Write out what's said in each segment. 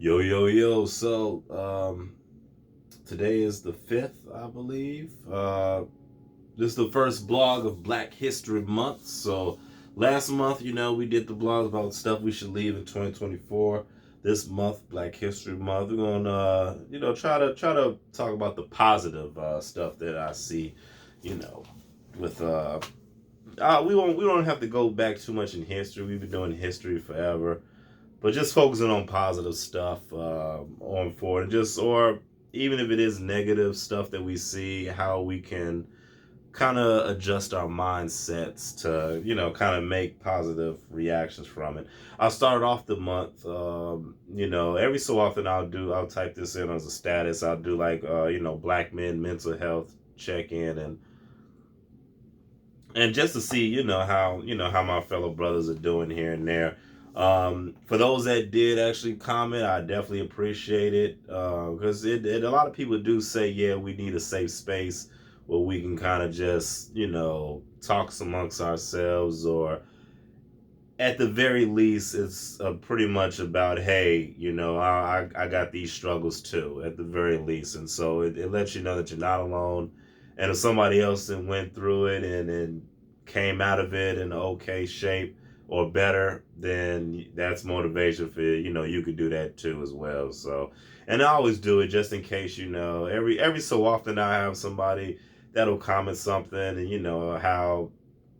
Yo, yo, yo. Today is the 5th, I believe. This is the first blog of Black History Month. So, last month, we did the blog about stuff we should leave in 2024. This month, Black History Month, we're gonna, try to talk about the positive stuff that I see, you know, with we don't have to go back too much in history. We've been doing history forever, but just focusing on positive stuff on forward, and just or even if it is negative stuff that we see, how we can kind of adjust our mindsets to kind of make positive reactions from it. I'll start off the month. Every so often I'll type this in as a status. I'll do like Black men mental health check in, and just to see how my fellow brothers are doing here and there. For those that did actually comment, I definitely appreciate it, because a lot of people do say, yeah, we need a safe space where we can kind of just talk amongst ourselves, or at the very least it's pretty much about, hey, I got these struggles too, at the very least. And so it lets you know that you're not alone, and if somebody else that went through it and came out of it in okay shape or better, then that's motivation for you could do that too as well. So, and I always do it just in case, every so often I have somebody that'll comment something, and how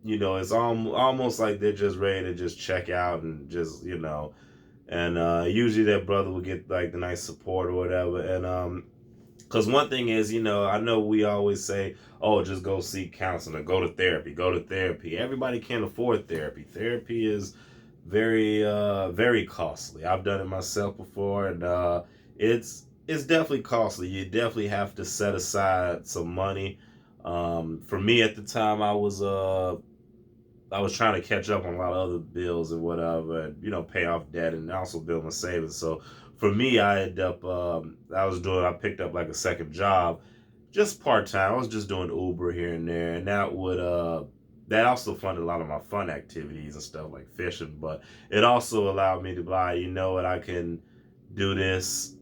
it's almost like they're just ready to just check out, and just and usually that brother will get like the nice support or whatever. And because one thing is, I know we always say, oh, just go seek counseling, or go to therapy. Everybody can't afford therapy. Therapy is very costly. I've done it myself before, and it's definitely costly. You definitely have to set aside some money. For me at the time, I was trying to catch up on a lot of other bills and whatever, and pay off debt, and also build my savings. So for me, I ended up I picked up like a second job, just part time. I was just doing Uber here and there, and that also funded a lot of my fun activities and stuff like fishing. But it also allowed me to buy, what, I can do this,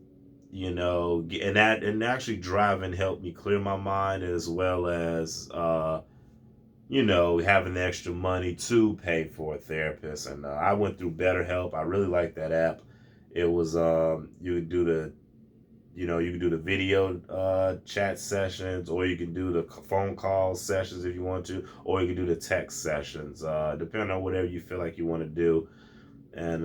and actually driving helped me clear my mind, as well as having the extra money to pay for a therapist. And I went through BetterHelp. I really like that app. It was you could do the video chat sessions, or you can do the phone call sessions if you want to, or you can do the text sessions, depending on whatever you feel like you want to do. And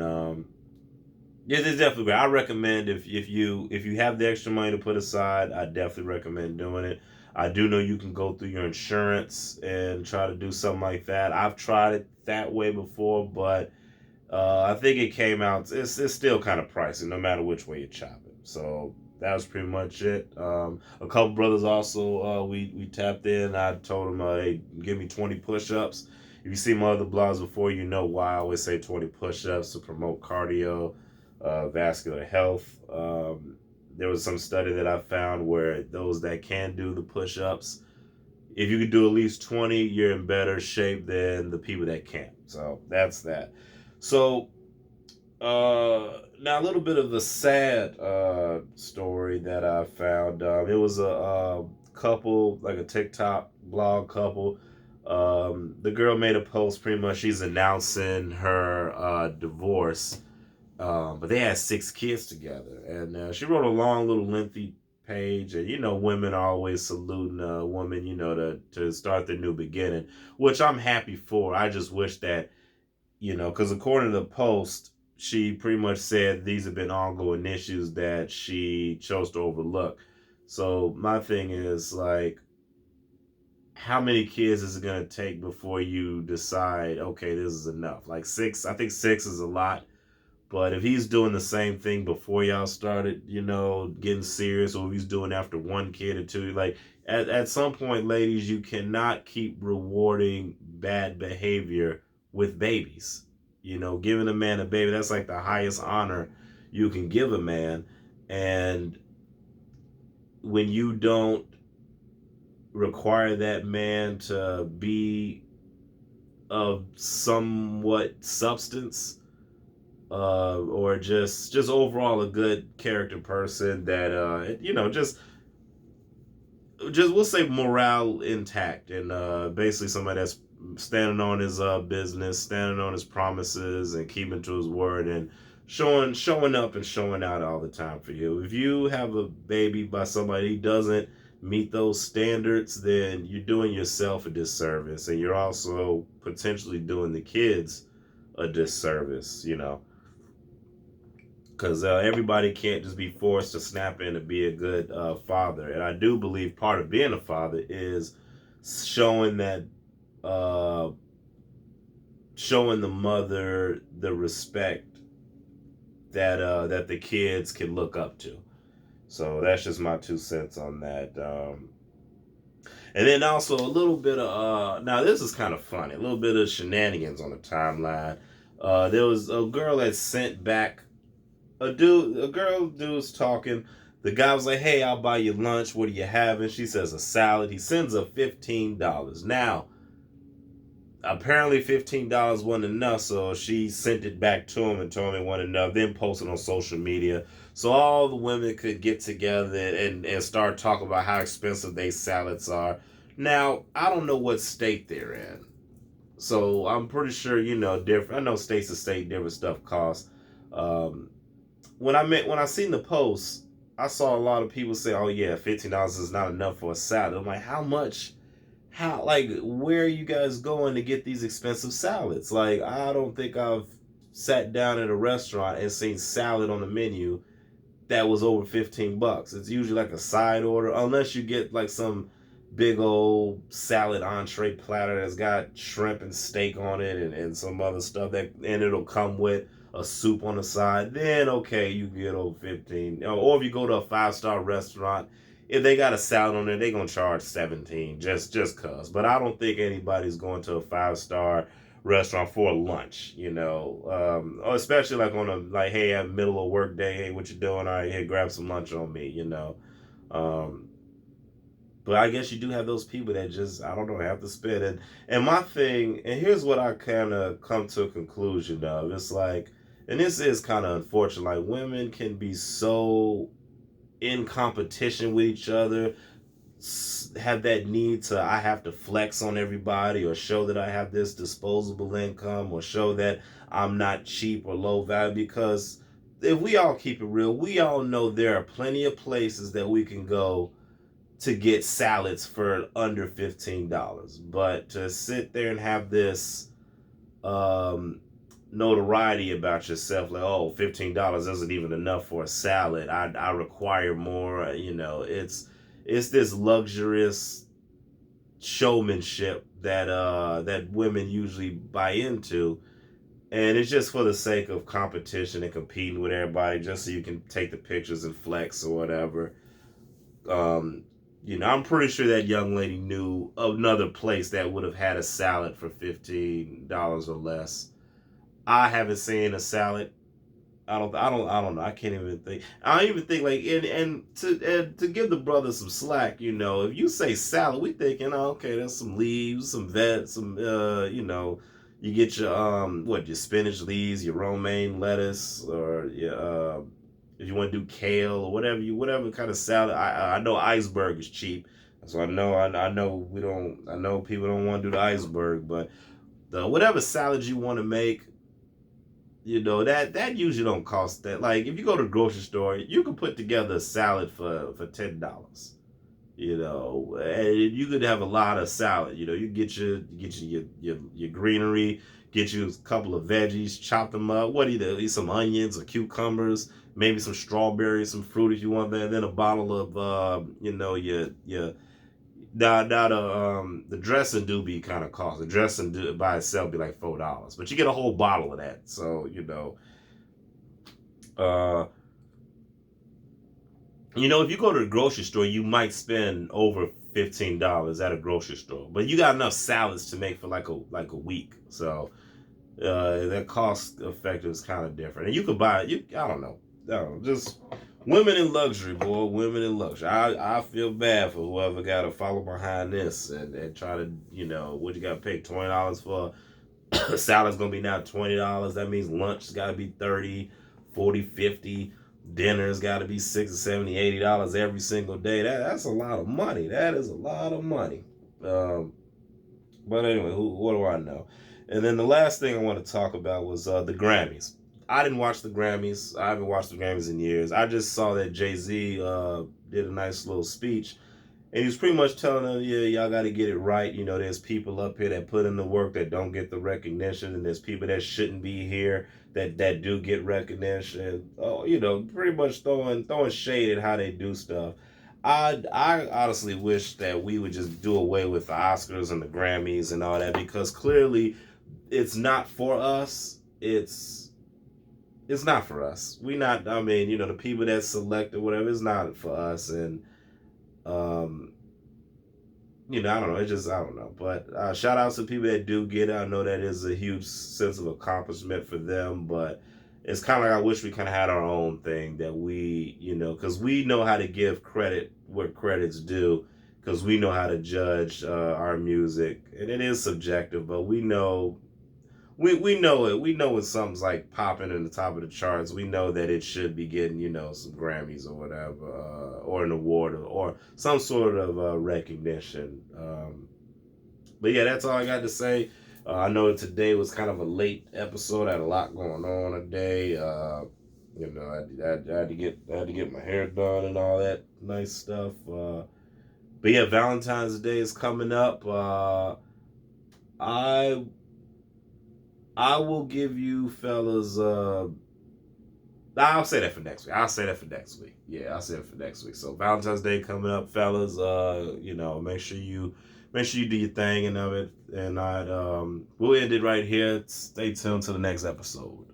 yeah, it's definitely great. I recommend, if you have the extra money to put aside, I definitely recommend doing it. I do know you can go through your insurance and try to do something like that. I've tried it that way before, but I think it came out. It's still kind of pricey, no matter which way you chop it. So that was pretty much it. A couple brothers also, we tapped in. I told them, hey, give me 20 push-ups. If you see my other blogs before, you know why I always say 20 push-ups: to promote cardio, vascular health. There was some study that I found where those that can do the push-ups, if you can do at least 20, you're in better shape than the people that can't. So that's that. So now a little bit of a sad story that I found. It was a couple, like a TikTok blog couple. The girl made a post, pretty much she's announcing her divorce, but they had 6 kids together, and she wrote a long, little, lengthy page. And women are always saluting a woman, to start their new beginning, which I'm happy for. I just wish that, because according to the post, she pretty much said these have been ongoing issues that she chose to overlook. So my thing is, like, how many kids is it going to take before you decide, okay, this is enough? Like, 6, I think 6 is a lot. But if he's doing the same thing before y'all started, getting serious, or if he's doing after 1 kid or two, like, at some point, ladies, you cannot keep rewarding bad behavior with babies. Giving a man a baby, that's like the highest honor you can give a man. And when you don't require that man to be of somewhat substance, or just overall a good character person that just we'll say morale intact, and basically somebody that's standing on his business, standing on his promises, and keeping to his word, and showing up and showing out all the time for you. If you have a baby by somebody who doesn't meet those standards, then you're doing yourself a disservice, and you're also potentially doing the kids a disservice. Because everybody can't just be forced to snap in to be a good father. And I do believe part of being a father is showing that uh, showing the mother the respect that the kids can look up to. So that's just my 2 cents on that. And then also a little bit of now this is kind of funny, a little bit of shenanigans on the timeline. There was a girl that sent back dude's talking. The guy was like, "Hey, I'll buy you lunch. What are you having?" She says, "A salad." He sends her $15. Now, apparently $15 wasn't enough, so she sent it back to him and told him it wasn't enough, then posted on social media. So all the women could get together and start talking about how expensive they salads are. Now, I don't know what state they're in. So I'm pretty sure, different. I know states to state different stuff costs. Um, when I seen the post, I saw a lot of people say, "Oh yeah, $15 is not enough for a salad." I'm like, how much? How, like, where are you guys going to get these expensive salads? Like, I don't think I've sat down at a restaurant and seen salad on the menu that was over $15. It's usually like a side order, unless you get like some big old salad entree platter that's got shrimp and steak on it, and some other stuff and it'll come with a soup on the side. Then okay, you get over 15. Or if you go to a 5-star restaurant, if they got a salad on there, they're gonna charge 17 just cause. But I don't think anybody's going to a 5-star restaurant for lunch, or especially like on a, like, hey, at middle of work day, hey, what you doing? All right, hey, grab some lunch on me. Um, but I guess you do have those people that just, I don't know, have to spend it. And my thing, and here's what I kind of come to a conclusion of. It's like, and this is kind of unfortunate, like women can be so in competition with each other, have that need to, I have to flex on everybody, or show that I have this disposable income, or show that I'm not cheap or low value. Because if we all keep it real, we all know there are plenty of places that we can go to get salads for under $15. But to sit there and have this um, notoriety about yourself, like, oh, $15 isn't even enough for a salad, I require more, it's this luxurious showmanship that women usually buy into, and it's just for the sake of competition and competing with everybody, just so you can take the pictures and flex or whatever. um I'm pretty sure that young lady knew another place that would have had a salad for $15 or less. I haven't seen a salad. I don't know. I can't even think. I don't even think, like, and to give the brother some slack, if you say salad, we thinking, oh, okay, there's some leaves, some veg, some you get your your spinach leaves, your romaine lettuce, or your if you want to do kale or whatever kind of salad. I know iceberg is cheap, so I know we don't. I know people don't want to do the iceberg, but the whatever salad you want to make, that usually don't cost that. Like, if you go to the grocery store, you can put together a salad for $10. And you could have a lot of salad. You get your greenery, get you a couple of veggies, chop them up. What do you do? Eat some onions or cucumbers, maybe some strawberries, some fruit if you want that. And then a bottle of your now the dressing do be kind of cost. The dressing by itself be like $4, but you get a whole bottle of that. So uh, if you go to the grocery store, you might spend over $15 at a grocery store, but you got enough salads to make for like a week. So that cost effective is kind of different, and you could buy you. I don't know. Just women in luxury, boy. Women in luxury. I feel bad for whoever got to follow behind this and try to what you got to pay $20 for Salad's gonna be now $20. That means lunch's gotta be 30, 40, 50. Dinner's gotta be $60, $70, $80 every single day. That's a lot of money. That is a lot of money. But anyway, what do I know? And then the last thing I want to talk about was the Grammys. I didn't watch the Grammys. I haven't watched the Grammys in years. I just saw that Jay-Z did a nice little speech. And he was pretty much telling them, yeah, y'all got to get it right. You know, there's people up here that put in the work that don't get the recognition. And there's people that shouldn't be here that do get recognition. Oh, you know, pretty much throwing shade at how they do stuff. I honestly wish that we would just do away with the Oscars and the Grammys and all that, because clearly it's not for us. It's not for us. We not. I mean, you know, the people that select or whatever, it's not for us. And um, you know, I don't know. It's just, I don't know. But shout out to people that do get it. I know that is a huge sense of accomplishment for them, but it's kind of like I wish we kind of had our own thing that we, you know, because we know how to give credit where credit's due, because we know how to judge our music, and it is subjective, but we know. We know it. We know when something's like popping in the top of the charts. We know that it should be getting, you know, some Grammys or whatever, or an award, or some sort of recognition. But yeah, that's all I got to say. I know today was kind of a late episode. I had a lot going on today. You know, I had to get my hair done and all that nice stuff. But yeah, Valentine's Day is coming up. I will give you fellas. I'll say that for next week. I'll say that for next week. Yeah, I'll say that for next week. So Valentine's Day coming up, fellas. You know, make sure you do your thing and of it. And we'll end it right here. Stay tuned to the next episode.